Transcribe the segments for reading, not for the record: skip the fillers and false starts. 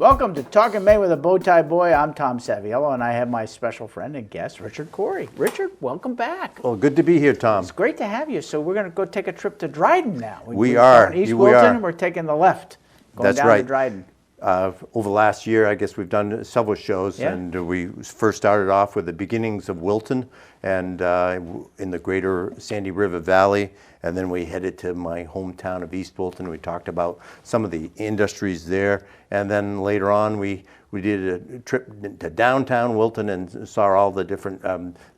Welcome to Talkin Maine with a Bowtie Boy. I'm Tom Saviello, and I have my special friend and guest, Richard Corey. Richard, welcome back. Well, good to be here, Tom. It's great to have you. So we're going to go take a trip to Dryden now. We are. East Wilton, we're taking the left, going That's down right. to Dryden. Over the last year, I guess we've done several shows, and we first started off with the beginnings of Wilton and in the greater Sandy River Valley, and then we headed to my hometown of East Wilton. We talked about some of the industries there, and then later on we did a trip to downtown Wilton and saw all the different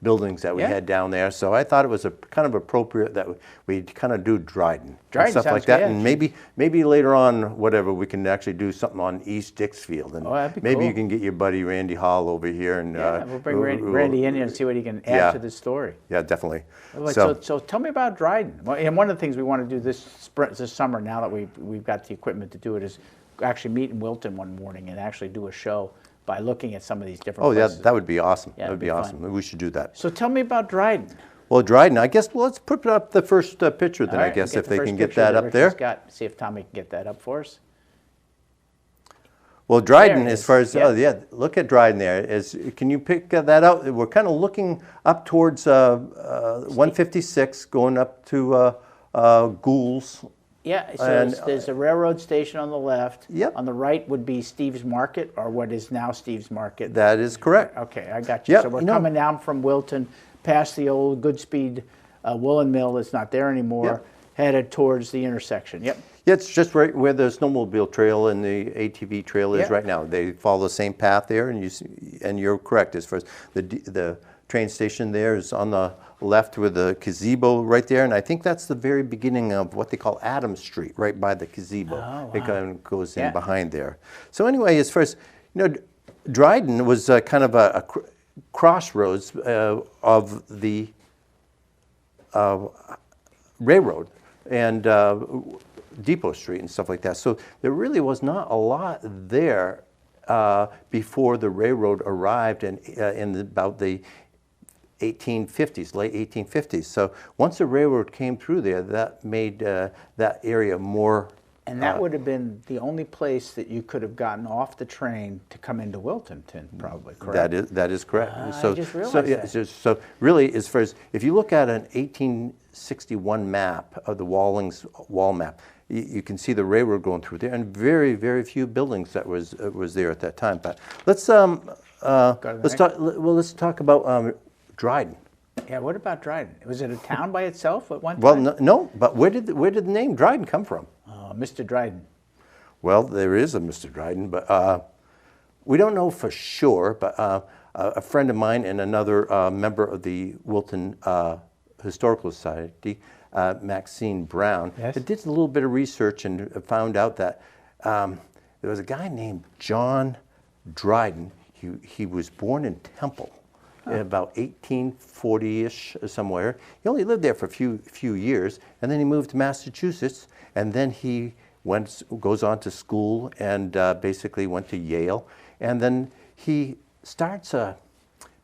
buildings that we had down there. So I thought it was kind of appropriate that we kind of do Dryden and stuff like that. And maybe later on, whatever, we can actually do something on East Dixfield. And maybe cool. You can get your buddy Randy Hall over here. And we'll bring Randy in here and see what he can add to the story. Yeah, definitely. So tell me about Dryden. Well, and one of the things we want to do this summer, now that we've got the equipment to do it, is actually meet in Wilton one morning and actually do a show by looking at some of these different places. Yeah, that would be awesome. Yeah, that would be awesome. We should do that. So tell me about Dryden. Well, Dryden, I guess, let's put up the first picture then, I guess, if they can get that up there. See if Tommy can get that up for us. Well, Dryden, as far as, look at Dryden there. Can you pick that out? We're kind of looking up towards 156, going up to Gould's. Yeah, so there's a railroad station on the left. Yep. On the right would be Steve's Market, or what is now Steve's Market. That is correct. Okay, I got you. Yep, so we're coming down from Wilton, past the old Goodspeed woolen mill that's not there anymore, headed towards the intersection. Yep. Yeah, it's just right where the snowmobile trail and the ATV trail is right now. They follow the same path there, and you're correct as far as the train station there is on the left with the gazebo right there, and I think that's the very beginning of what they call Adams Street, right by the gazebo. Oh, wow. It kind of goes in behind there. So anyway, as far as, Dryden was kind of a crossroads of the railroad and Depot Street and stuff like that. So there really was not a lot there before the railroad arrived in about the 1850s, late 1850s. So once the railroad came through there, that made that area more. And that would have been the only place that you could have gotten off the train to come into Wiltonton, probably, correct? That is correct. I just realized that. So really, as far as, if you look at an 1861 map of the Walling's wall map, you can see the railroad going through there, and very, very few buildings that was there at that time. But let's talk about Dryden. Yeah, what about Dryden? Was it a town by itself at one time? Well, no, but where did the name Dryden come from? Mr. Dryden. Well, there is a Mr. Dryden, but we don't know for sure. But a friend of mine and another member of the Wilton Historical Society, Maxine Brown, did a little bit of research and found out that there was a guy named John Dryden. He was born in Temple in about 1840-ish somewhere. He only lived there for a few years, and then he moved to Massachusetts, and then he goes on to school and basically went to Yale, and then he starts an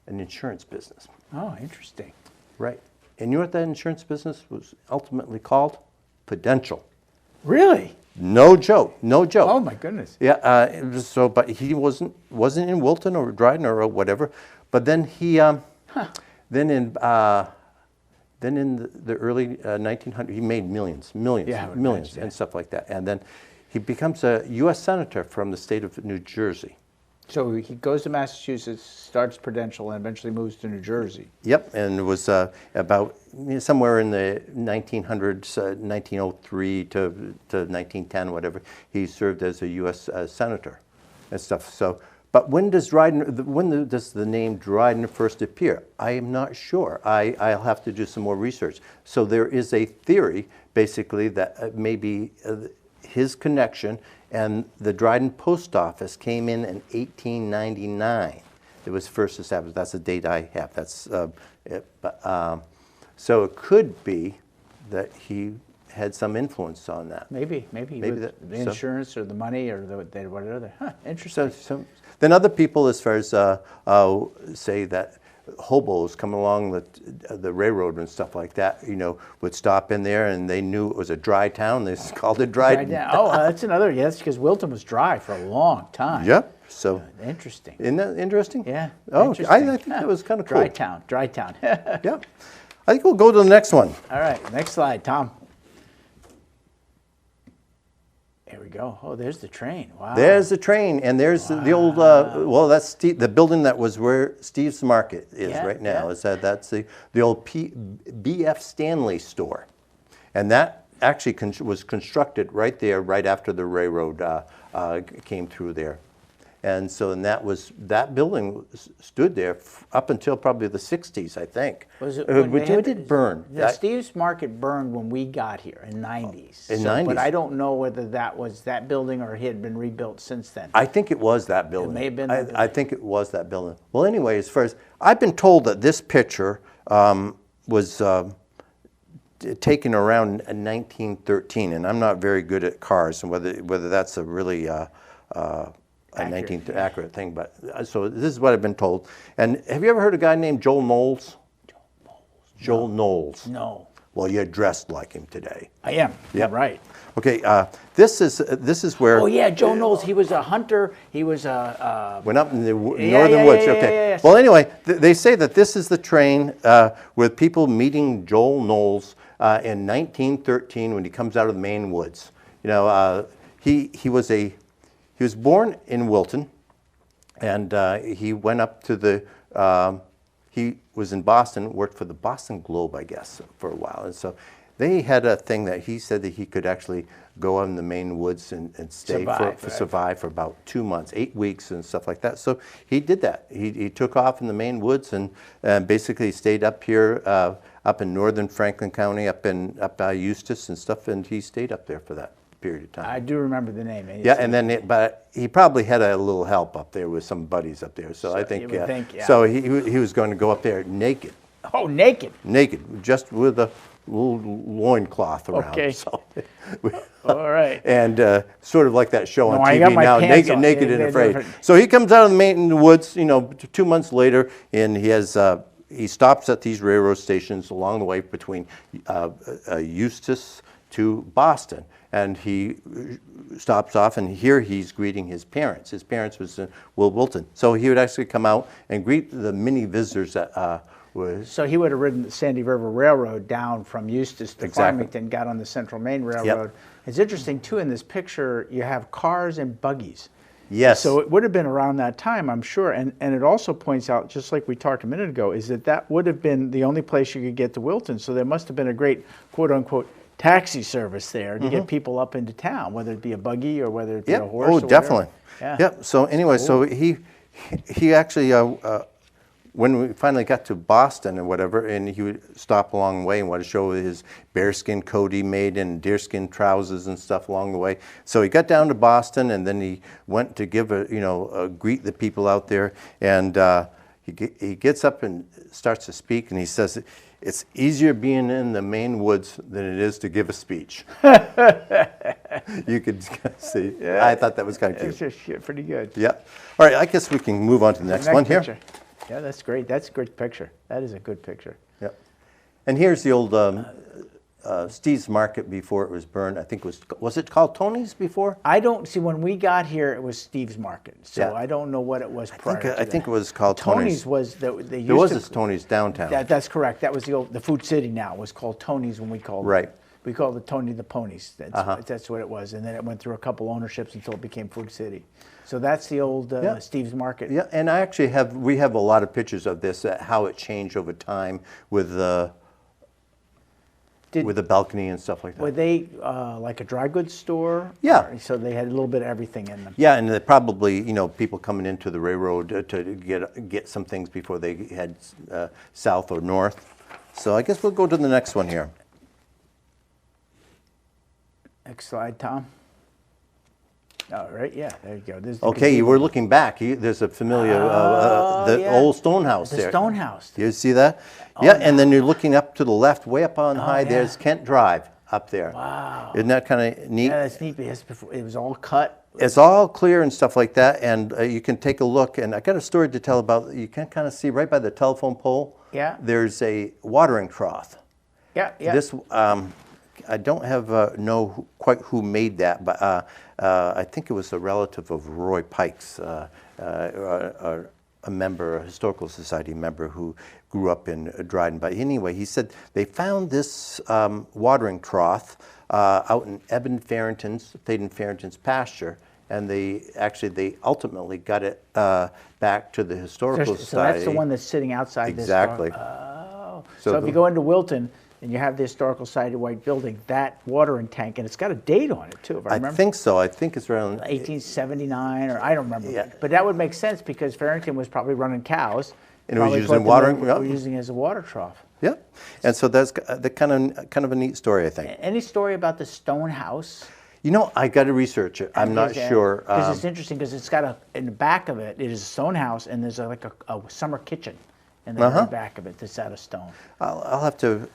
insurance business. Oh, interesting. Right. And you know what that insurance business was ultimately called? Prudential. Really? No joke. No joke. Oh my goodness. Yeah. But he wasn't in Wilton or Dryden or whatever. But then he then in the early 1900s he made millions and stuff like that. And then he becomes a U.S. Senator from the state of New Jersey. So he goes to Massachusetts, starts Prudential, and eventually moves to New Jersey. Yep, and it was about somewhere in the 1900s, 1903 to 1910, whatever. He served as a U.S. Senator and stuff. So, but when does the name Dryden first appear? I am not sure. I'll have to do some more research. So there is a theory, basically, that maybe his connection and the Dryden Post Office came in 1899. It was first established. That's the date I have. That's it. But, so it could be that he had some influence on that. Maybe the insurance or the money or whatever. Interesting. Then other people, as far as say that hobos coming along the railroad and stuff like that, would stop in there, and they knew it was a dry town. They just called it Dryden. Oh, that's another. Yes, because Wilton was dry for a long time. Yep. So interesting. Isn't that interesting? Yeah. Oh, I think that was kind of cool. Dry town. Yeah. I think we'll go to the next one. All right, next slide, Tom. There we go. Oh, there's the train. Wow. There's the train, and there's the old. Well, that's the building that was where Steve's Market is right now. Is that's the old B.F. Stanley store, and that actually was constructed right there, right after the railroad came through there. And so, that building stood there up until probably the 60s, I think. Was it? When did it burn? Steve's Market burned when we got here in '90s. In '90s. But I don't know whether that was that building or it had been rebuilt since then. I think it was that building. It may have been. I think it was that building. Well, anyway, as far as I've been told that this picture was taken around 1913, and I'm not very good at cars and whether that's a really accurate thing, but so this is what I've been told. And have you ever heard a guy named Joel Knowles? Joel Knowles. No. Well, you're dressed like him today. I am. Yeah, right. Okay, this is where. Oh yeah, Joe Knowles. He was a hunter. He was a. Went up in the northern woods. Okay. Yeah. Well, anyway, they say that this is the train with people meeting Joel Knowles in 1913 when he comes out of the Maine woods. He was born in Wilton, and he went up to he was in Boston, worked for the Boston Globe, I guess, for a while. And so they had a thing that he said that he could actually go out in the Maine woods and stay survive for about 2 months, 8 weeks and stuff like that. So he did that. He took off in the Maine woods and basically stayed up here, up in northern Franklin County, up by Eustis and stuff, and he stayed up there for that period of time. I do remember the name. Yeah, and then but he probably had a little help up there with some buddies up there. So I think, so he was going to go up there naked. Oh, naked. Naked, just with a little loincloth around. Okay. So, all right. And sort of like that show on I got TV my now, pants on. Naked and Afraid. So he comes out of the Maine woods, 2 months later, and he stops at these railroad stations along the way between Eustis to Boston. And he stops off, and here he's greeting his parents. His parents was Wilton. So he would actually come out and greet the many visitors that were. So he would have ridden the Sandy River Railroad down from Eustis to Farmington, got on the Central Maine Railroad. Yep. It's interesting, too, in this picture, you have cars and buggies. Yes. So it would have been around that time, I'm sure. And it also points out, just like we talked a minute ago, is that would have been the only place you could get to Wilton. So there must have been a great, quote-unquote, taxi service there to get people up into town, whether it be a buggy or whether it be a horse. Oh, or definitely. Yeah. Yep. So anyway, so he actually, when we finally got to Boston or whatever, and he would stop along the way and want to show his bearskin coat he made and deerskin trousers and stuff along the way. So he got down to Boston, and then he went to give greet the people out there, and he gets up and starts to speak, and he says, "It's easier being in the Maine woods than it is to give a speech." You could see. Yeah. I thought that was kind of cute. It's just pretty good. Yeah. All right. I guess we can move on to the next one picture. Here. Yeah, that's great. That's a good picture. That is a good picture. Yep. And here's the old Steve's Market before it was burned. I think was it called Tony's before? I don't see. When we got here, it was Steve's Market. So Yeah. I don't know what it was prior to that. I think it was called Tony's. Tony's was they used There was to, this Tony's downtown. That's correct. That was the Food City. Now it was called Tony's when we called Right. it. We called it Tony the Ponies. That's what it was. And then it went through a couple ownerships until it became Food City. So that's the old Steve's Market. Yeah, and I actually we have a lot of pictures of this, how it changed over time with the balcony and stuff like that. Were they like a dry goods store? Yeah. So they had a little bit of everything in them. Yeah, and they probably, people coming into the railroad to get some things before they head south or north. So I guess we'll go to the next one here. Next slide, Tom. All right, yeah, there you go. Okay, you were looking back. There's a familiar, old stone house there. The stone house. You see that? Yeah, and then you're looking up to the left, way up on high, there's Kent Drive. up there. Wow. Isn't that kind of neat? Yeah, that's neat because before, it was all cut. It's all clear and stuff like that, and you can take a look. And I got a story to tell about. You can kind of see right by the telephone pole. Yeah. There's a watering trough. Yeah, yeah. This I don't have know quite who made that, but I think it was a relative of Roy Pike's, a member, a historical society member who grew up in Dryden. But anyway, he said they found this watering trough out in Thayden Farrington's pasture, and they ultimately got it back to the historical society. So that's the one that's sitting outside this. Exactly. Oh. So if you go into Wilton and you have the historical society white building, that watering tank, and it's got a date on it too, if I remember. I think so. I think it's around 1879, or I don't remember. Yeah. But that would make sense because Farrington was probably running cows. And it was using watering. We're using it as a water trough. Yeah, and so that's the kind of a neat story, I think. Any story about the stone house? You know, I got to research it. I'm not sure. Because it's interesting because it's got in the back of it, it is a stone house, and there's like a summer kitchen in the very back of it that's out of stone. I'll have to.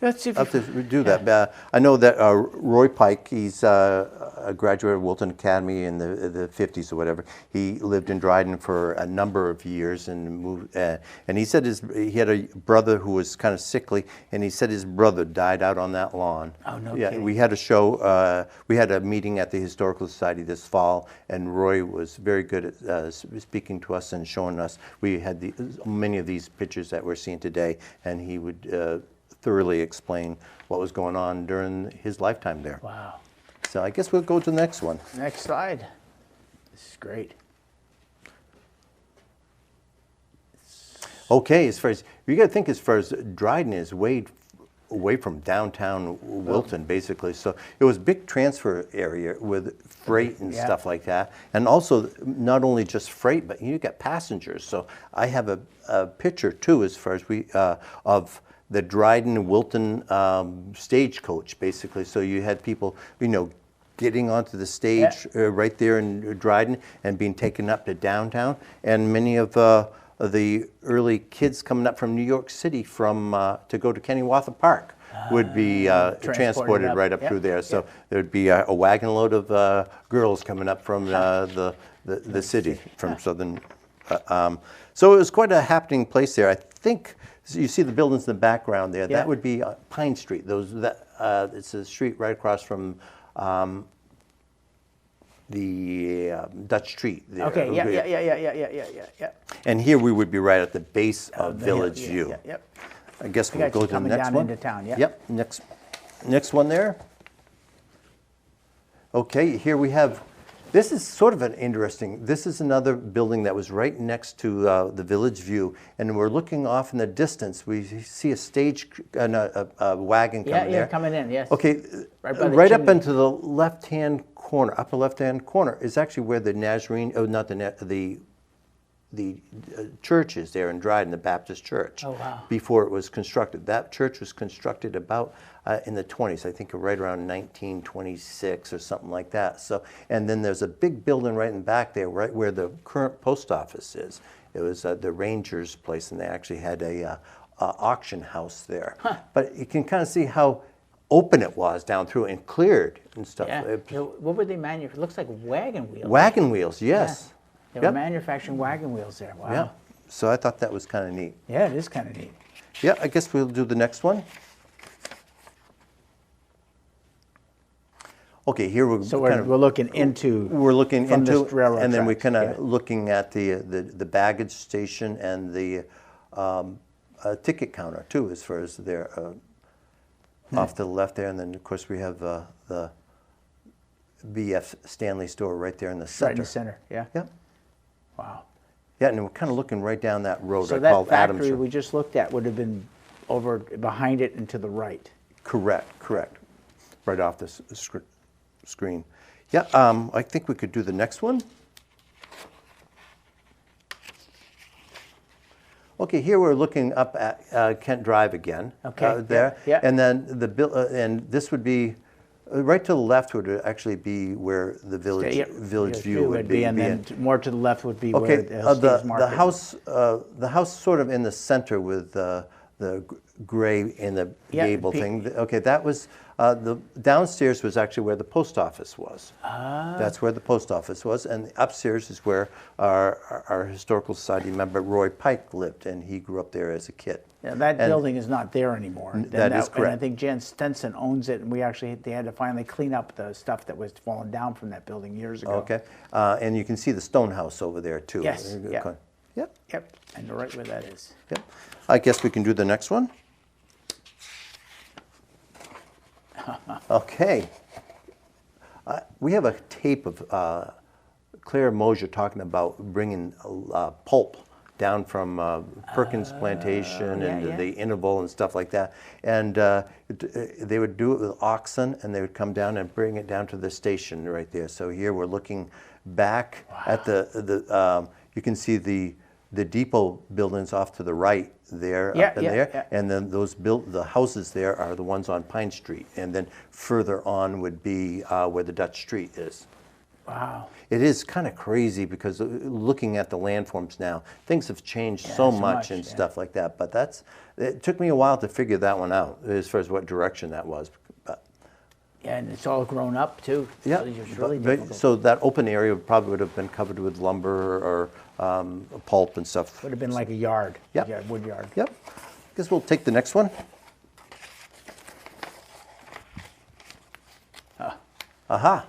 Let's see if I'll have to do that. I know that Roy Pike, he's a graduate of Wilton Academy in the 50s or whatever. He lived in Dryden for a number of years and moved. And he said he had a brother who was kind of sickly, and he said his brother died out on that lawn. Oh, no Yeah, kidding. we had a show. We had a meeting at the Historical Society this fall, and Roy was very good at speaking to us and showing us. We had many of these pictures that we're seeing today, and he would thoroughly explain what was going on during his lifetime there. Wow. So I guess we'll go to the next one. Next slide. This is great. Okay, you got to think as far as Dryden is way away from downtown Wilton, basically. So it was a big transfer area with freight and stuff like that. And also, not only just freight, but you got passengers. So I have a picture, too, as far as of the Dryden-Wilton stagecoach, basically. So you had people, getting onto the stage right there in Dryden and being taken up to downtown. And many of the early kids coming up from New York City to go to Kennewatha Park would be transported right up through there. So there'd be a wagon load of girls coming up from the city, from southern. So it was quite a happening place there. I think you see the buildings in the background there. That would be Pine Street. It's a street right across from the Dutch Street there. Okay, yeah. And here we would be right at the base of Village View. Yep. I guess we'll go to the next down one. into town, Yep, next one there. Okay, here we have, this is sort of an interesting, this is another building that was right next to the Village View, and we're looking off in the distance. We see a stage, a wagon coming there. Yeah, coming in, yes. Okay, right up into the left-hand corner, upper left-hand corner, is actually where the Nazarene, the church is there in Dryden, the Baptist church. Oh, wow. Before it was constructed. That church was constructed about in the 20s, I think right around 1926 or something like that. So, and then there's a big building right in the back there, right where the current post office is. It was the Rangers place, and they actually had a auction house there. Huh. But you can kind of see how open it was down through and cleared and stuff. Yeah. What were they manufacturing? It looks like wagon wheels. Wagon wheels, yes. Yeah. They were manufacturing wagon wheels there. Wow. Yeah. So I thought that was kind of neat. Yeah, it is kind of neat. Yeah, I guess we'll do the next one. Okay, here we're we're looking into. We're looking from into, this railroad and then we're tracks, kind of looking at the baggage station and the ticket counter too, as far as there off to the left there, and then of course we have the B.F. Stanley store right there in the center. Right in the center, yeah. Yeah. Wow. Yeah, and we're kind of looking right down that road. So I that called factory Adams. we just looked at would have been over behind it and to the right. Correct. Right off this screen. Yeah, I think we could do the next one. Okay, here we're looking up at Kent Drive again. Okay. There. Yeah. And then and this would be right to the left would actually be where the village view would be, and then more to the left would be okay. where Steve's Market. The house sort of in the center with the gray in the gable thing. Okay, that was The downstairs was actually where the post office was. That's where the post office was, and upstairs is where our Historical Society member Roy Pike lived, and he grew up there as a kid. Yeah, that building is not there anymore. That is correct. And I think Jan Stenson owns it, and they had to finally clean up the stuff that was fallen down from that building years ago. Okay, and you can see the stone house over there too. Yes, yeah. Yep. Yep, and you're right where that is. Yep. I guess we can do the next one. Okay. We have a tape of Claire Mosier talking about bringing pulp down from Perkins Plantation and the Interval and stuff like that. And they would do it with oxen, and they would come down and bring it down to the station right there. So here we're looking back at you can see the depot buildings off to the right there, up in there, and then the houses there are the ones on Pine Street, and then further on would be where the Dutch Street is. Wow. It is kind of crazy because looking at the landforms now, things have changed so much and stuff like that. But it took me a while to figure that one out as far as what direction that was. But, yeah, and it's all grown up too. Yeah, so it's really difficult. So that open area probably would have been covered with lumber or pulp and stuff. Would have been like a yard. Yep. Yeah, wood yard. Yep. I guess we'll take the next one. Aha.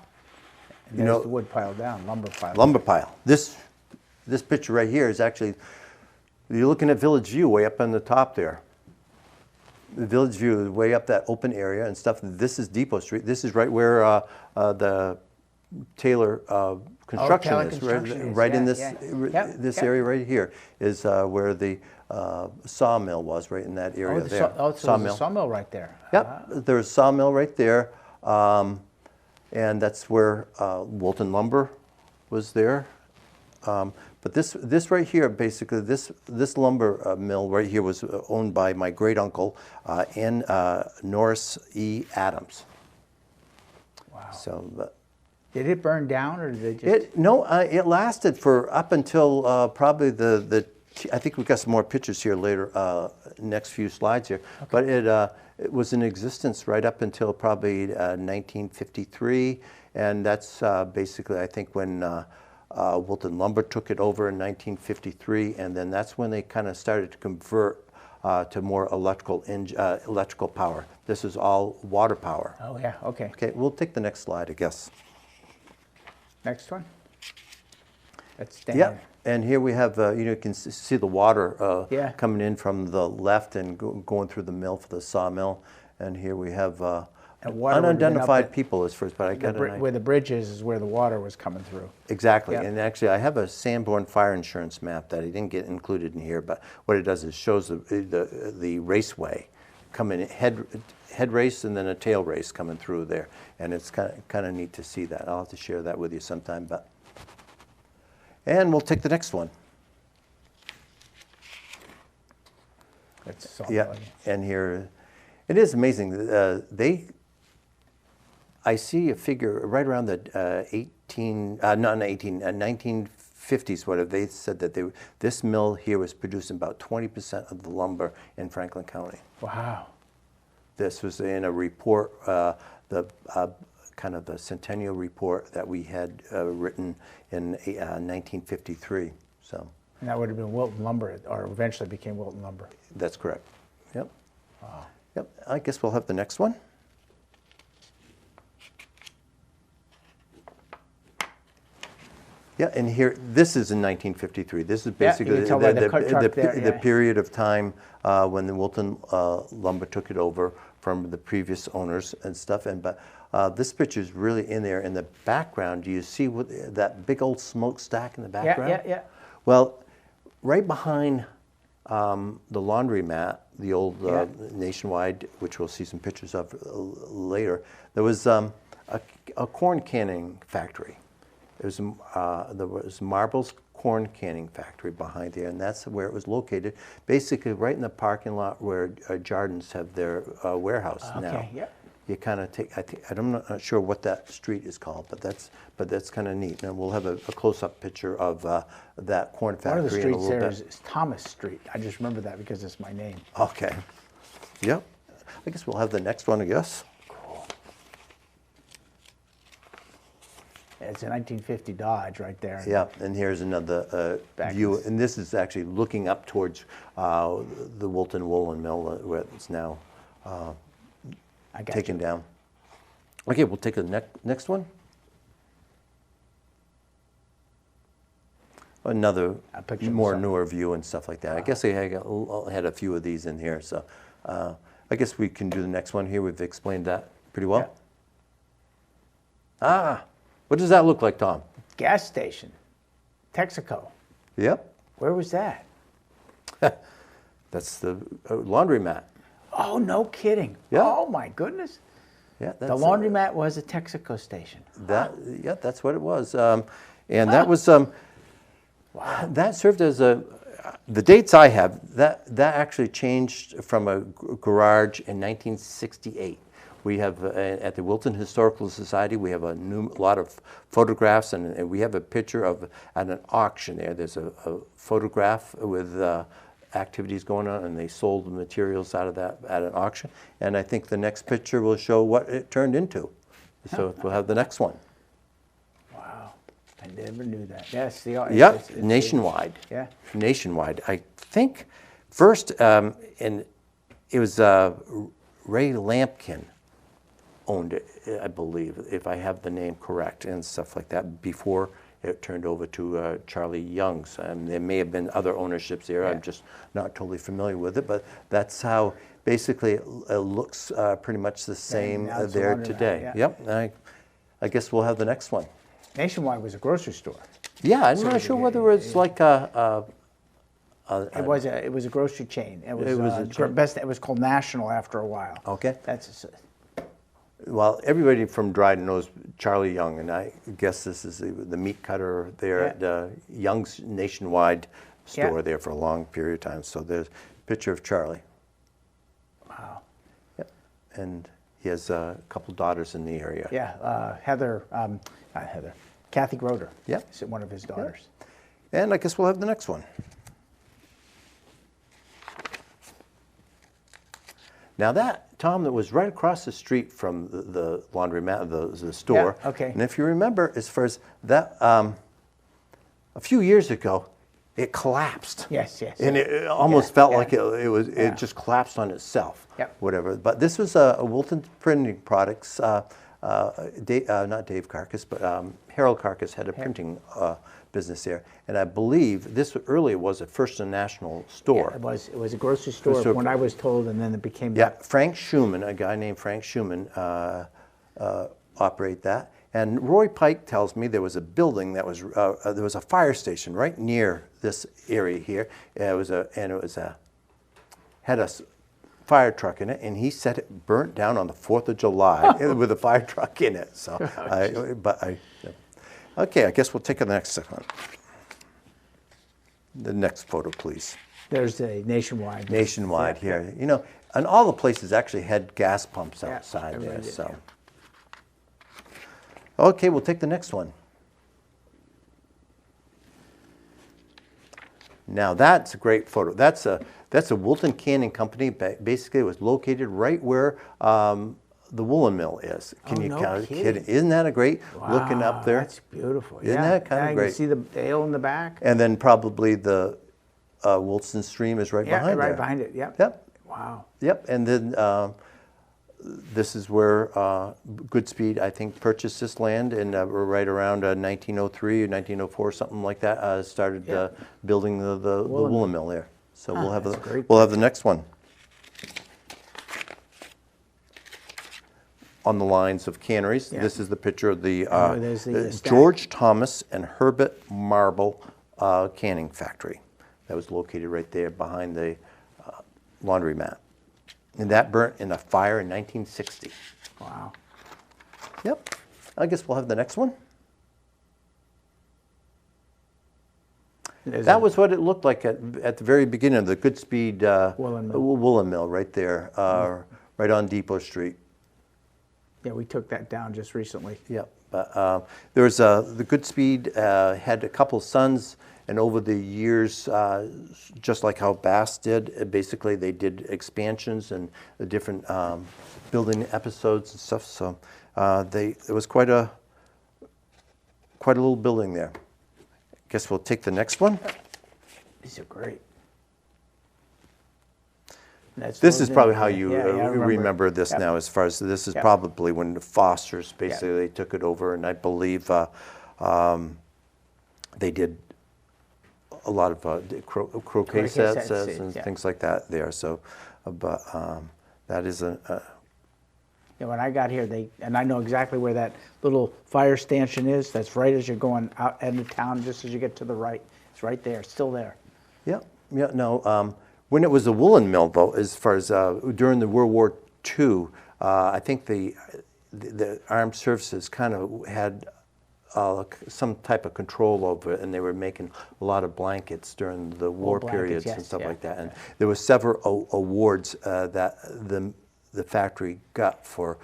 And there's the wood pile down, lumber pile. Lumber pile. This picture right here is actually, you're looking at Village View way up on the top there. The Village View is way up that open area and stuff. This is Depot Street. This is right where the Taylor construction is. Right in this area right here is where the sawmill was, right in that area there. So there's a sawmill right there. Yep, there's a sawmill right there. And that's where Wilton Lumber was there. But this right here, basically, this lumber mill right here was owned by my great uncle, Norris E. Adams. Wow. So, did it burn down, or did it just? It lasted for up until probably I think we've got some more pictures here later, next few slides here. Okay. But it was in existence right up until probably 1953, and that's basically, I think, when Wilton Lumber took it over in 1953, and then that's when they kind of started to convert to more electrical power. This is all water power. Oh yeah, okay. Okay, we'll take the next slide, I guess. Next one. That's yeah, and here we have, you can see the water coming in from the left and going through the mill for the sawmill. And here we have unidentified people as first, but I got where the bridge is where the water was coming through. Exactly, and actually I have a Sanborn fire insurance map that I didn't get included in here, but what it does is shows the raceway coming head race and then a tail race coming through there, and it's kind of neat to see that. I'll have to share that with you sometime, but. And we'll take the next one. And here, it is amazing. I see a figure right around the 1950s. Whatever they said that this mill here was producing about 20% of the lumber in Franklin County. Wow. This was in a report, kind of the centennial report that we had written in 1953. So. And that would have been Wilton Lumber, or eventually became Wilton Lumber. That's correct. Yep. Wow. Yep. I guess we'll have the next one. Yeah, and here, this is in 1953. This is basically the period of time when the Wilton Lumber took it over from the previous owners and stuff. But this picture is really in there. In the background, do you see that big old smokestack in the background? Yeah. Well, right behind the laundromat, the old Nationwide, which we'll see some pictures of later, there was a corn canning factory. There was Marbles Corn Canning Factory behind there, and that's where it was located, basically right in the parking lot where Jardins have their warehouse now. Okay, yeah. You kind of take, I'm not sure what that street is called, but that's kind of neat. And we'll have a close-up picture of that corn factory. One of the streets there is Thomas Street. I just remember that because it's my name. Okay. Yep. I guess we'll have the next one, I guess. Cool. It's a 1950 Dodge right there. Yeah, and here's another view, and this is actually looking up towards the Wilton Woolen Mill, where it's now taken down. Okay, we'll take the next one. Another more newer view and stuff like that. Wow. I guess I had a few of these in here, so I guess we can do the next one here. We've explained that pretty well. Yeah. What does that look like, Tom? Gas station, Texaco. Yep. Where was that? That's the laundromat. Oh, no kidding. Yeah. Oh, my goodness. Yeah. The laundromat was a Texaco station. Yeah, that's what it was. And that was... Wow. That served as the dates I have, that actually changed from a garage in 1968. We have, at the Wilton Historical Society, we have a lot of photographs, and we have a picture of, at an auction there, there's a photograph with activities going on, and they sold the materials out of that at an auction. And I think the next picture will show what it turned into. So we'll have the next one. I never knew that. Yes, it's nationwide. Yeah, nationwide. I think first, and it was Ray Lampkin owned it, I believe, if I have the name correct, and stuff like that. Before it turned over to Charlie Young's, and there may have been other ownerships there. Yeah. I'm just not totally familiar with it, but that's how basically it looks pretty much the same there today. Yeah. Yep. I guess we'll have the next one. Nationwide was a grocery store. Yeah, I'm not sure whether it's like a it was a grocery chain. It was called National after a while. Okay. Well, everybody from Dryden knows Charlie Young, and I guess this is the meat cutter there at Young's Nationwide store there for a long period of time. So there's a picture of Charlie. Wow. Yep. And he has a couple daughters in the area. Yeah, Kathy Groder. Yeah. Is one of his daughters. Yeah. And I guess we'll have the next one. Now that, Tom, that was right across the street from the laundromat, the store. Yeah, okay. And if you remember, as far as that, a few years ago, it collapsed. Yes. And it almost felt like it just collapsed on itself. Yep. Whatever. But this was a Wilton Printing Products. Not Dave Carcass, but Harold Carcass had a printing business there, and I believe this earlier was a First and National store. Yeah, it was a grocery store when I was told, and then it became. Yeah, Frank Schumann, a guy named Frank Schumann, operate that. And Roy Pike tells me there was a building that was there was a fire station right near this area here. Had a fire truck in it, and he said it burnt down on the 4th of July with a fire truck in it. So, okay, I guess we'll take the next one. The next photo, please. There's a Nationwide. Nationwide here. You know, and all the places actually had gas pumps outside there. So, okay, we'll take the next one. Now that's a great photo. That's a Wilton Canning Company. Basically, it was located right where the woolen mill is. Can you count it? Isn't that a great looking up there? That's beautiful. Isn't that kind of great? You see the ale in the back. And then probably the Wilson Stream is right behind there. Right behind it. Yep. Yep. Wow. Yep. And then this is where Goodspeed, I think, purchased this land, and we're right around 1903 or 1904, something like that. Started building the woolen mill there. So we'll have the next one. On the lines of canneries, this is the picture of the George Thomas and Herbert Marble canning factory. That was located right there behind the laundromat. And that burnt in a fire in 1960. Wow. Yep. I guess we'll have the next one. That was what it looked like at the very beginning of the Goodspeed woolen mill right there, right on Depot Street. Yeah, we took that down just recently. Yep. But there was the Goodspeed had a couple sons, and over the years, just like how Bass did, basically they did expansions and the different building episodes and stuff. So it was quite a quite a little building there. Guess we'll take the next one. These are great. This is probably how you I remember this Yep. now, as far as this is Yep. probably when the Fosters, basically, they took it over, and I believe they did a lot of croquet Croquet sets sets, and yeah. things like that there. So, but that is Yeah, when I got here, and I know exactly where that little fire stanchion is. That's right as you're going out into town, just as you get to the right. It's right there, still there. yeah, no. When it was a woolen mill, though, as far as during the World War II, I think the armed services kind of had some type of control over it, and they were making a lot of blankets during the war blankets, periods and yes, stuff yeah. like that. And there were several awards that the factory got for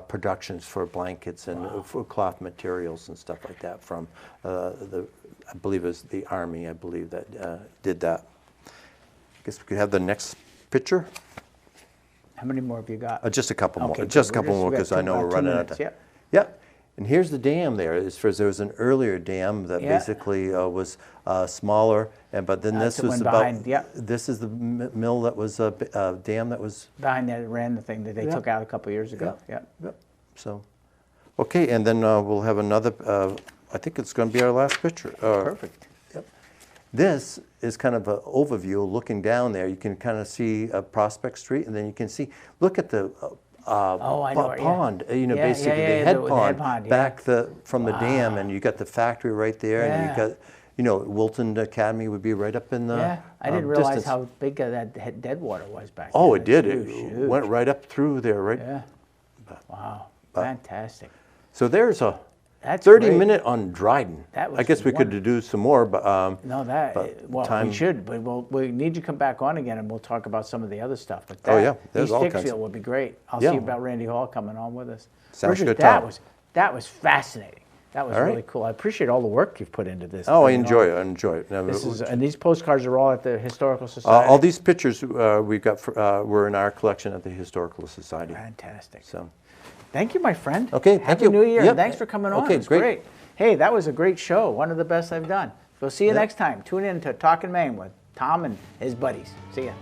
productions for blankets and for cloth materials and stuff like that from I believe it was the Army, I believe, that did that. I guess we could have the next picture. How many more have you got? Just a couple Okay, more. good. Just a couple more, we got because I know about we're 2 running out of minutes, time. yeah. Yep. And here's the dam there. As far as there was an earlier dam that Yeah. basically was smaller, but then That's this the was one about. behind, yeah. This is the mill that was a dam that was. Behind that ran the thing that they Yeah. took out a couple years ago. Yeah. Yeah. Yep. So, okay, and then we'll have another. I think it's going to be our last picture. Perfect. Yep. This is kind of an overview looking down there. You can kind of see Prospect Street, and then you can see. Look at the. Oh, I know, yeah. Pond, Yeah, basically yeah, the yeah, head the pond, head pond, yeah. back from the dam, and you got the factory right there, and Yeah. you got, Wilton Academy would be right up in the Yeah, I didn't realize distance. how big that Deadwater was back Oh, then. it did. It's It huge. went right up through there, right? Yeah. Wow, fantastic. So there's a That's 30-minute on Dryden. That was I guess we could wonderful. do some more, but No, but time- we should, but we need you to come back on again, and we'll talk about some of the other stuff. But Oh, yeah, there's East all kinds Dixfield of- would be great. I'll Yeah. see about Randy Hall coming on with us. Sounds Richard, good, that Tom. was fascinating. That was All right. really cool. I appreciate all the work you've put into this. I mean, enjoy it. I enjoy it. Now, and these postcards are all at the Historical Society. all these pictures we've got were in our collection at the Historical Society. Fantastic. So. Thank you, my friend. Okay, thank Happy you. New Year, Yep. and thanks for coming on. Okay, It was great. great. Hey, that was a great show. One of the best I've done. We'll see you Yep. next time. Tune in to Talkin Maine with Tom and his buddies. See ya.